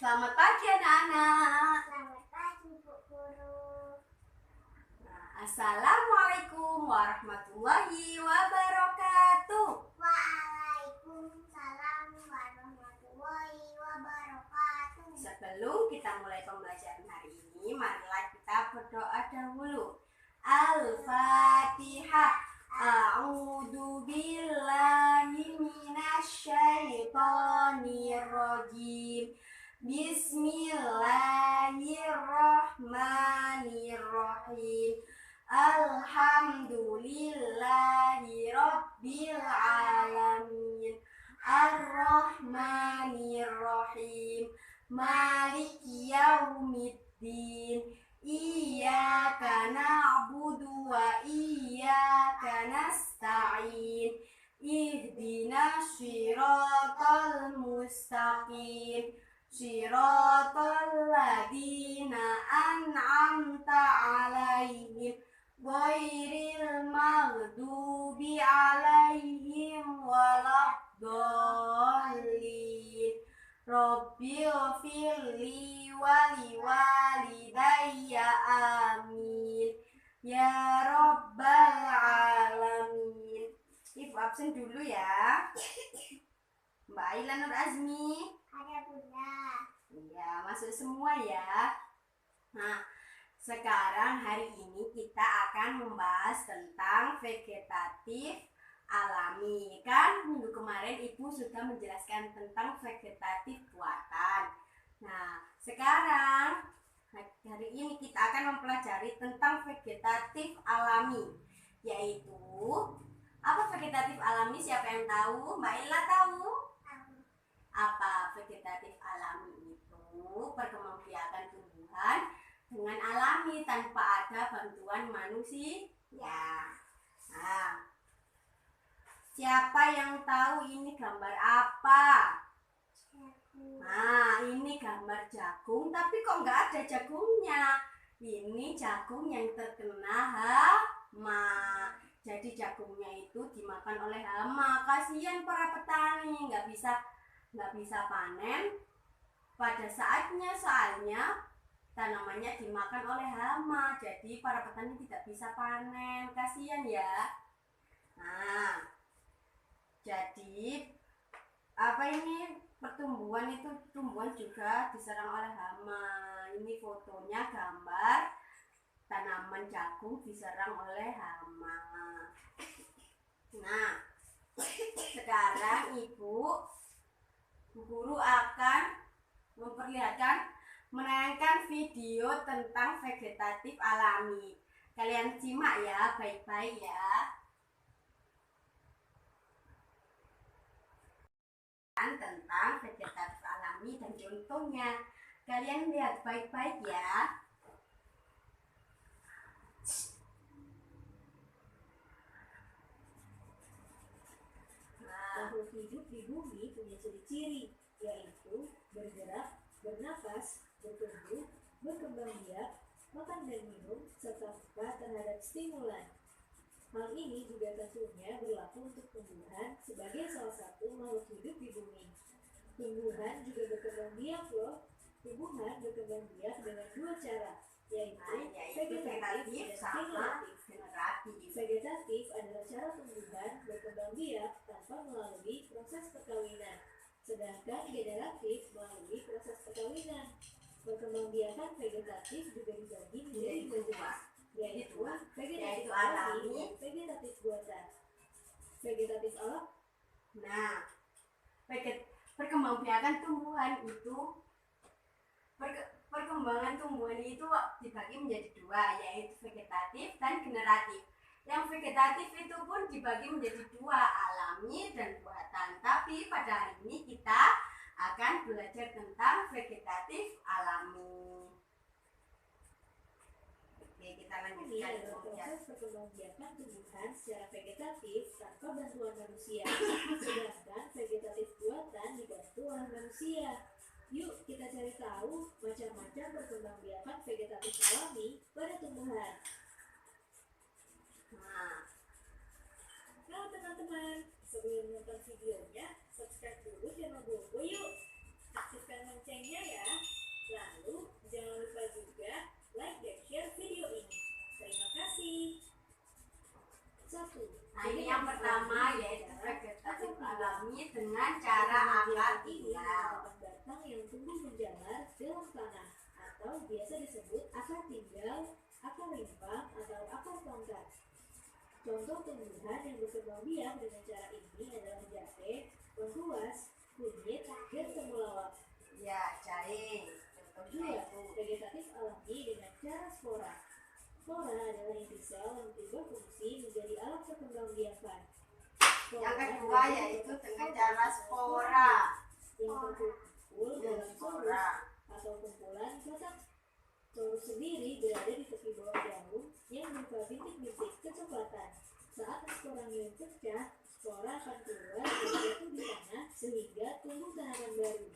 Selamat pagi anak-anak. Selamat pagi Bu Guru. Assalamualaikum warahmatullahi wabarakatuh. Waalaikumsalam warahmatullahi wabarakatuh. Sebelum kita mulai pembelajaran hari ini, marilah kita berdoa dahulu. Al-Fatihah. A'udzu billahi minasyaitonir rajim. Bismillahirrahmanirrahim. Alhamdulillahi rabbil alamin. Ar-Rahmanir-Rahim. Maliki yaumiddin. Iyyaka na'budu wa iyyaka nasta'in. Ihdinas shiratal mustaqim. Shiratal ladzina an'amta 'alaihim ghairil maghdubi 'alaihim waladdallin. Rabbighfirli wa liwalidayya amin ya rabbal alamin. Ibu absen dulu ya. Mbak Aila Nur Azmi. Ada Bunda. Iya, masuk semua ya. Nah, sekarang hari ini kita akan membahas tentang vegetatif alami. Kan minggu kemarin Ibu sudah menjelaskan tentang vegetatif buatan. Nah, sekarang hari ini kita akan mempelajari tentang vegetatif alami, yaitu apa vegetatif alami? Siapa yang tahu? Mbak Ila tahu? Apa vegetatif alami itu? Perkembangbiakan tumbuhan dengan alami tanpa ada bantuan manusia. Nah, siapa yang tahu ini gambar apa? Nah, ini gambar jagung, tapi kok nggak ada jagungnya? Ini jagung yang terkena hama. Jadi jagungnya itu dimakan oleh hama. Kasihan para petani, nggak bisa panen pada saatnya, soalnya tanamannya dimakan oleh hama. Jadi para petani tidak bisa panen. Kasihan ya. Nah, jadi apa ini pertumbuhan itu, tumbuhan juga diserang oleh hama. Ini fotonya gambar tanaman jagung diserang oleh hama. Nah, sekarang Ibu Guru akan menayangkan video tentang vegetatif alami. Kalian simak ya, baik-baik ya. Tentang vegetatif alami dan contohnya. Kalian lihat baik-baik ya. Makhluk hidup di bumi punya ciri-ciri, yaitu bergerak, bernafas, bertumbuh, berkembang biak, makan dan minum, serta peka terhadap stimulan. Hal ini juga tentunya berlaku untuk tumbuhan sebagai salah satu makhluk hidup di bumi. Tumbuhan juga berkembang biak loh. Tumbuhan berkembang biak dengan dua cara, yaitu vegetatif dan generatif. Vegetatif adalah cara tumbuhan berkembang biak tanpa melalui proses perkawinan, sedangkan generatif melalui proses perkawinan. Perkembangbiakan vegetatif juga dibagi menjadi dua jenis, yaitu vegetatif alami dan vegetatif buatan. Vegetatif alam. Nah, perkembangbiakan tumbuhan itu perkembangan tumbuhan itu dibagi menjadi dua, yaitu vegetatif dan generatif. Yang vegetatif itu pun dibagi menjadi dua, alami dan buatan. Tapi pada hari ini kita akan belajar tentang vegetatif alami. Oke, kita lanjutkan. Proses perkembangbiakan tumbuhan secara vegetatif tanpa bantuan manusia, sedangkan vegetatif buatan dibantu oleh manusia. Yuk kita cari tahu macam-macam perkembangbiakan vegetatif alami pada tumbuhan. Halo teman-teman, sebelum menonton videonya, subscribe dulu channel Bobo yuk. Aktifkan loncengnya ya. Lalu jangan lupa juga like dan share video ini. Terima kasih. 1. Nah, ini yang pertama yaitu vegetatif alami dengan cara akar tinggal. Batang yang tumbuh menjalar dalam tanah atau biasa disebut akar tinggal, akar rimpang atau akar tongkat. Contoh tumbuhan yang berkembang biak dengan cara ini adalah jahe, lengkuas, kunyit, dan temulawak. Ya, jahe. Contohnya 2. itu. Vegetatif alami dengan cara spora. Spora adalah inti sel yang berubah fungsi menjadi alat perkembangbiakan. Yang kedua yaitu dengan cara spora. Yang terkumpul dalam Spora. atau kumpulan batang. Torus sendiri berada di tepi bawah daun yang berupa bintik-bintik kecoklatan. Saat sporanya pecah, spora akan keluar dan jatuh di tanah sehingga tumbuh tanaman baru.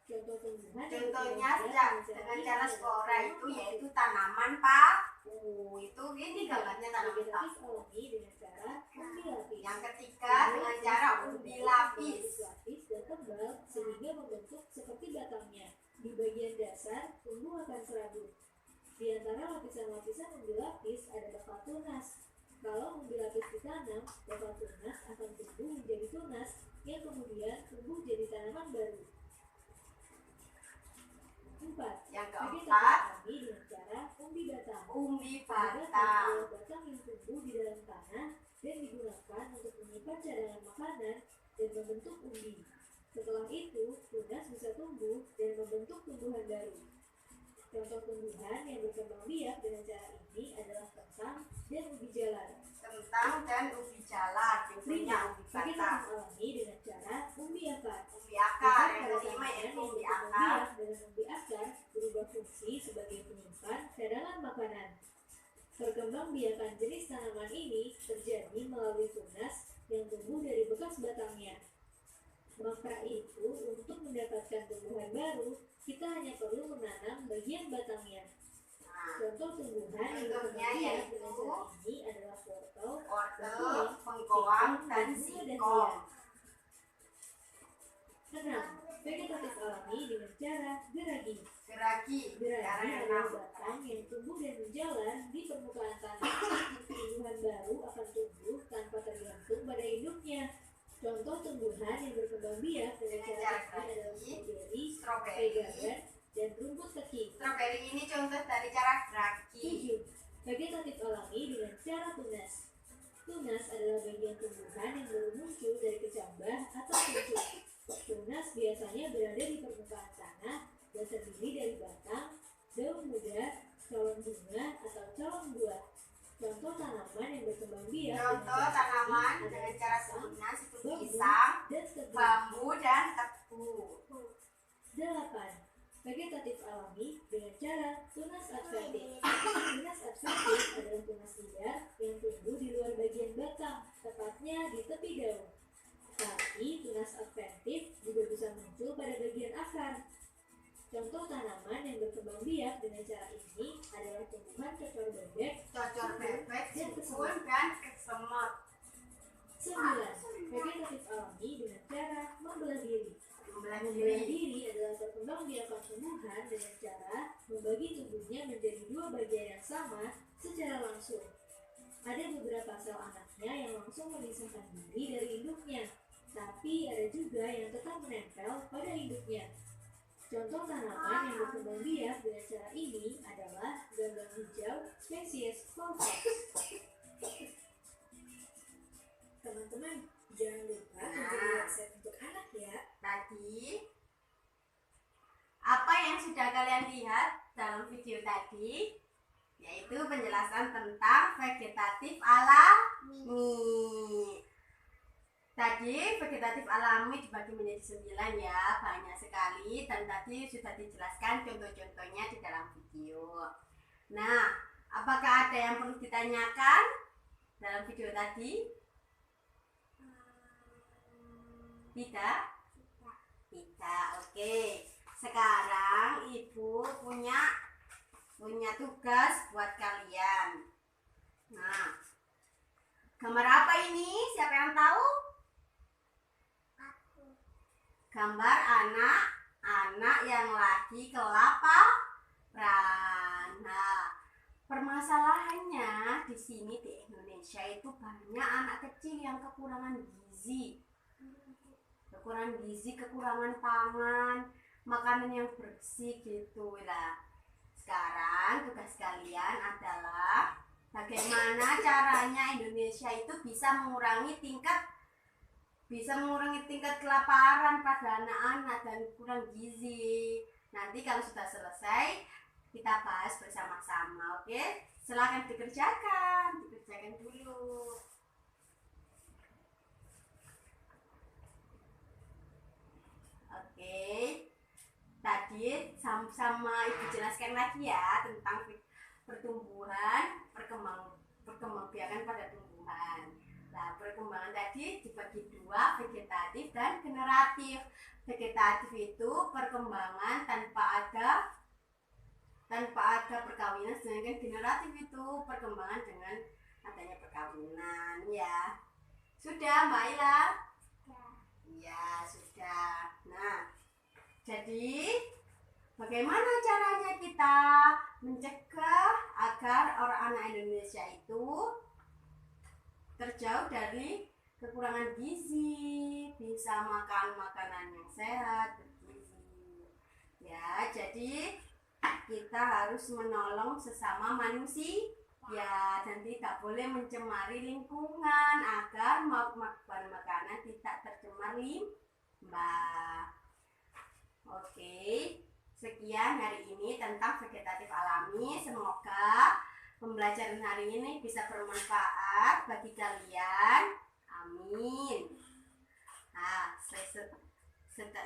Contoh tumbuhan yang Contohnya berkembang biak dengan ini cara adalah spora itu tanaman yaitu tanaman paku. Itu ini gambarnya tanaman vegetatif paku. alami dengan cara umbi lapis. Yang ketiga dengan cara umbi lapis. Lapis dan tebal sehingga membentuk seperti batangnya. Di bagian dasar tumbuh akan serabut. Di antara lapisan-lapisan umbi lapis ada bakal tunas. Kalau umbi lapis ditanam, bakal tunas akan tumbuh menjadi tunas yang kemudian tumbuh jadi tanaman baru. 4. Yang Vegetatif keempat alami dengan cara umbi batang. umbi Batang batang. adalah batang yang tumbuh di dalam tanah dan digunakan untuk menyimpan cadangan makanan dan membentuk umbi. Setelah itu, tunas bisa tumbuh dan membentuk tumbuhan baru. Contoh tumbuhan yang berkembang biak dengan cara ini adalah kentang dan ubi jalar. Kentang dan ubi jalar. Contohnya 5. umbi Vegetatif batang. alami dengan cara umbi akar. Umbi akar. Akar Yang pada kelima tanaman yaitu yang umbi berkembang akar. biak dengan umbi akar berubah fungsi sebagai penyimpan cadangan makanan. Perkembangbiakan jenis tanaman ini terjadi melalui tunas yang tumbuh dari bekas batangnya. Maka itu, untuk mendapatkan tumbuhan baru, kita hanya perlu menanam bagian batangnya. Nah, Contoh tumbuhan yang contohnya berkembang biak yaitu dengan cara ini adalah wortel, wortel, bengkoang, dan singkong. 6. Vegetatif alami dengan cara geragi. Geragi. Cara Geragi yang adalah enam. batang yang tumbuh dan menjalar di permukaan tanah. Tumbuhan baru akan tumbuh tanpa tergantung pada induknya. Contoh tumbuhan yang berkembang biak dengan cara ini adalah stroberi, Stroberi. pegagan, dan rumput keki. Stroberi ini contoh dari cara geragi. 7. Vegetatif alami dengan cara tunas. Tunas adalah bagian tumbuhan yang baru muncul dari kecambah atau kuncup. Tunas biasanya berada di permukaan tanah dan terdiri dari batang, daun muda, calon bunga, atau calon buah. Contoh tanaman yang berkembang biak Contoh tanaman dengan cara pisang, tunas itu bambu, pisang, dan tebu. bambu, dan tebu. 8. Vegetatif alami dengan cara tunas adventif. Tunas adventif adalah tunas liar yang tumbuh di luar bagian batang, tepatnya di tepi daun. Tapi tunas adventif juga bisa muncul pada bagian akar. Contoh tanaman yang berkembang biak dengan cara ini adalah tumbuhan cocor bebek, Cocor bebek, dan sukun, kesemut. dan kesemut. 9. Vegetatif alami dengan cara membelah diri. Membelah Membelah diri. diri adalah perkembangbiakan tumbuhan dengan cara membagi tubuhnya menjadi dua bagian yang sama secara langsung. Ada beberapa sel anaknya yang langsung memisahkan diri dari induknya, tapi ada juga yang tetap menempel pada induknya. Contoh tanaman yang berkembang biak dengan cara ini adalah ganggang hijau spesies Volvox. Teman-teman, jangan lupa menjadi resep untuk anak ya. Tadi apa yang sudah kalian lihat dalam video tadi yaitu penjelasan tentang vegetatif alami. Tadi vegetatif alami dibagi menjadi 9 ya, banyak sekali dan tadi sudah dijelaskan contoh-contohnya di dalam video. Nah, apakah ada yang perlu ditanyakan dalam video tadi? Tidak? Tidak, oke. Sekarang ibu punya tugas buat kalian. Nah, gambar apa ini? Siapa yang tahu? Aku. Gambar anak anak yang lagi kelaparan. Nah, permasalahannya di sini di Indonesia itu banyak anak kecil yang kekurangan gizi. Kekurangan pangan, makanan yang bersih gitu lah. Sekarang tugas kalian adalah bagaimana caranya Indonesia itu bisa mengurangi tingkat kelaparan pada anak-anak dan kurang gizi. Nanti kalau sudah selesai kita bahas bersama-sama, oke? Silakan dikerjakan dulu. Oke. Tadi sama Ibu jelaskan lagi ya tentang pertumbuhan, perkembangbiakan pada tumbuhan. Nah, perkembangan tadi dibagi dua, vegetatif dan generatif. Vegetatif itu perkembangan tanpa ada perkawinan, sedangkan generatif itu perkembangan dengan adanya perkawinan ya. Sudah, Mbak Ila? Ya, sudah. Nah, jadi bagaimana caranya kita mencegah agar orang anak Indonesia itu terjauh dari kekurangan gizi, bisa makan makanan yang sehat, bergizi. Ya, jadi kita harus menolong sesama manusia dan tidak boleh mencemari lingkungan agar makanan tidak tercemar limbah. Oke, sekian hari ini tentang vegetatif alami. Semoga pembelajaran hari ini bisa bermanfaat bagi kalian. Amin. Nah,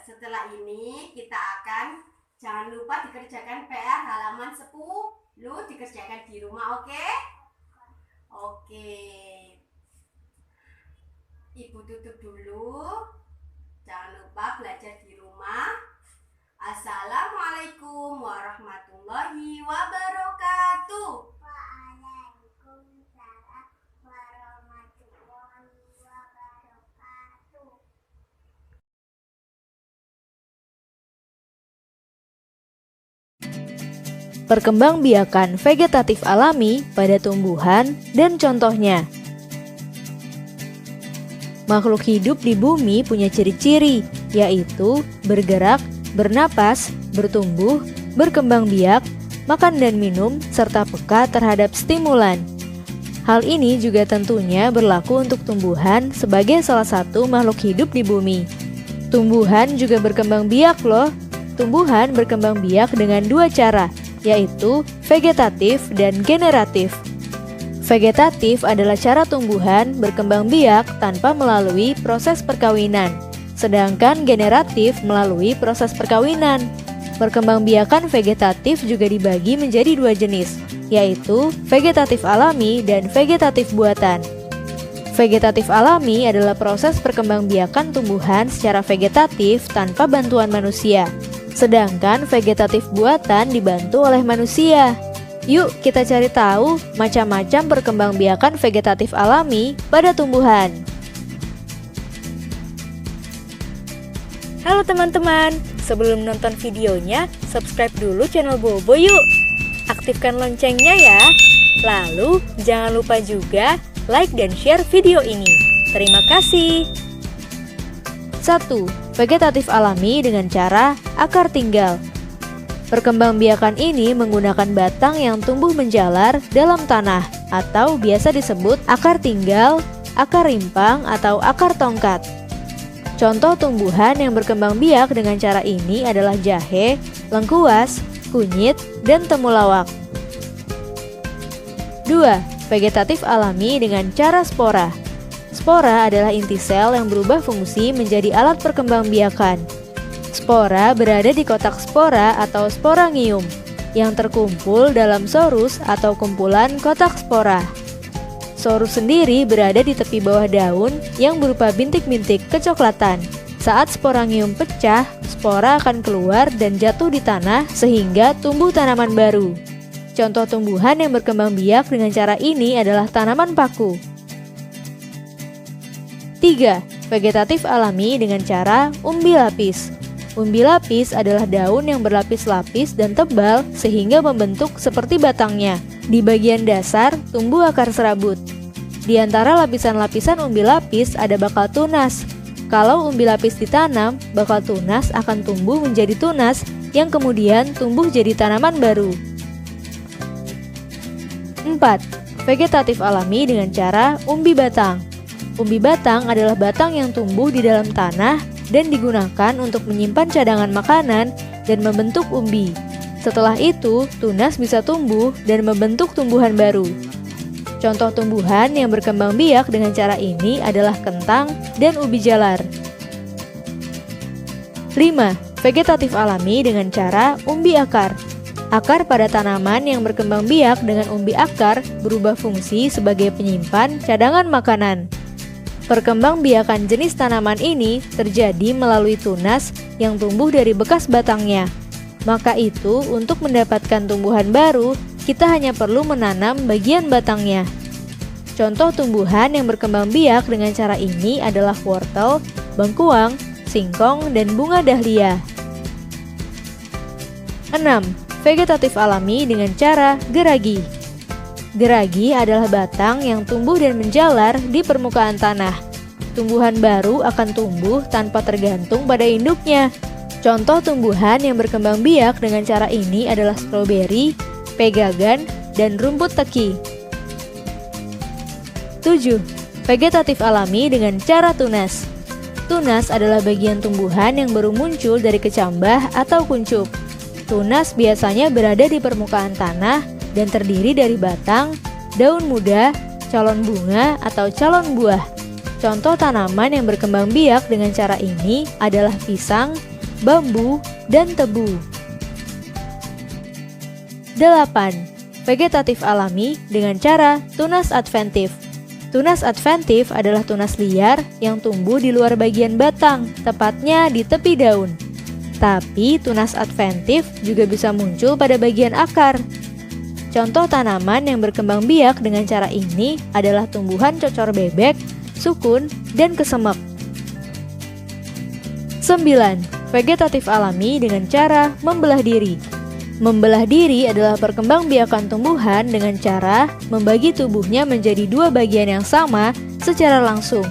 setelah ini kita akan, jangan lupa dikerjakan PR halaman 10, dikerjakan di rumah, oke? Oke. Ibu tutup dulu. Jangan lupa belajar di rumah. Assalamualaikum warahmatullahi wabarakatuh. Waalaikumsalam warahmatullahi wabarakatuh. Perkembangbiakan vegetatif alami pada tumbuhan dan contohnya. Makhluk hidup di bumi punya ciri-ciri, yaitu bergerak, bernapas, bertumbuh, berkembang biak, makan dan minum, serta peka terhadap stimulan. Hal ini juga tentunya berlaku untuk tumbuhan sebagai salah satu makhluk hidup di bumi. Tumbuhan juga berkembang biak loh. Tumbuhan berkembang biak dengan dua cara, yaitu vegetatif dan generatif. Vegetatif adalah cara tumbuhan berkembang biak tanpa melalui proses perkawinan, sedangkan generatif melalui proses perkawinan. Perkembangbiakan vegetatif juga dibagi menjadi dua jenis, yaitu vegetatif alami dan vegetatif buatan. Vegetatif alami adalah proses perkembangbiakan tumbuhan secara vegetatif tanpa bantuan manusia, sedangkan vegetatif buatan dibantu oleh manusia. Yuk kita cari tahu macam-macam perkembangbiakan vegetatif alami pada tumbuhan. Halo teman-teman, sebelum nonton videonya, subscribe dulu channel Bobo yuk. Aktifkan loncengnya ya. Lalu jangan lupa juga like dan share video ini. Terima kasih. 1. Vegetatif alami dengan cara akar tinggal. Perkembangbiakan ini menggunakan batang yang tumbuh menjalar dalam tanah atau biasa disebut akar tinggal, akar rimpang, atau akar tongkat. Contoh tumbuhan yang berkembang biak dengan cara ini adalah jahe, lengkuas, kunyit, dan temulawak. 2. Vegetatif alami dengan cara spora. Spora adalah inti sel yang berubah fungsi menjadi alat perkembangbiakan. Spora berada di kotak spora atau sporangium yang terkumpul dalam sorus atau kumpulan kotak spora. Sorus sendiri berada di tepi bawah daun yang berupa bintik-bintik kecoklatan. Saat sporangium pecah, spora akan keluar dan jatuh di tanah sehingga tumbuh tanaman baru. Contoh tumbuhan yang berkembang biak dengan cara ini adalah tanaman paku. 3. Vegetatif alami dengan cara umbi lapis. Umbi lapis adalah daun yang berlapis-lapis dan tebal sehingga membentuk seperti batangnya. Di bagian dasar tumbuh akar serabut. Di antara lapisan-lapisan umbi lapis ada bakal tunas. Kalau umbi lapis ditanam, bakal tunas akan tumbuh menjadi tunas yang kemudian tumbuh jadi tanaman baru. 4. Vegetatif alami dengan cara umbi batang. Umbi batang adalah batang yang tumbuh di dalam tanah dan digunakan untuk menyimpan cadangan makanan dan membentuk umbi. Setelah itu, tunas bisa tumbuh dan membentuk tumbuhan baru. Contoh tumbuhan yang berkembang biak dengan cara ini adalah kentang dan ubi jalar. 5. Vegetatif alami dengan cara umbi akar. Akar pada tanaman yang berkembang biak dengan umbi akar berubah fungsi sebagai penyimpan cadangan makanan. Perkembangbiakan jenis tanaman ini terjadi melalui tunas yang tumbuh dari bekas batangnya. Maka itu, untuk mendapatkan tumbuhan baru, kita hanya perlu menanam bagian batangnya. Contoh tumbuhan yang berkembang biak dengan cara ini adalah wortel, bengkuang, singkong, dan bunga dahlia. 6. Vegetatif alami dengan cara geragi. Geragi adalah batang yang tumbuh dan menjalar di permukaan tanah. Tumbuhan baru akan tumbuh tanpa tergantung pada induknya. Contoh tumbuhan yang berkembang biak dengan cara ini adalah stroberi, pegagan, dan rumput teki. 7. Vegetatif alami dengan cara tunas. Tunas adalah bagian tumbuhan yang baru muncul dari kecambah atau kuncup. Tunas biasanya berada di permukaan tanah dan terdiri dari batang, daun muda, calon bunga, atau calon buah. Contoh tanaman yang berkembang biak dengan cara ini adalah pisang, bambu, dan tebu. 8. Vegetatif alami dengan cara tunas adventif. Tunas adventif adalah tunas liar yang tumbuh di luar bagian batang, tepatnya di tepi daun. Tapi tunas adventif juga bisa muncul pada bagian akar. Contoh tanaman yang berkembang biak dengan cara ini adalah tumbuhan cocor bebek, sukun, dan kesemek. 9. Vegetatif alami dengan cara membelah diri. Membelah diri adalah perkembangbiakan tumbuhan dengan cara membagi tubuhnya menjadi dua bagian yang sama secara langsung.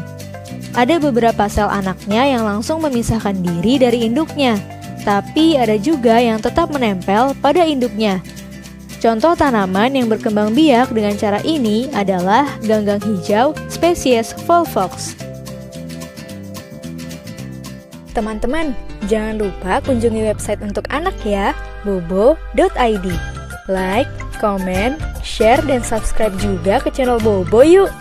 Ada beberapa sel anaknya yang langsung memisahkan diri dari induknya, tapi ada juga yang tetap menempel pada induknya. Contoh tanaman yang berkembang biak dengan cara ini adalah ganggang hijau spesies Volvox. Teman-teman, jangan lupa kunjungi website untuk anak ya, bobo.id. Like, comment, share, dan subscribe juga ke channel Bobo yuk!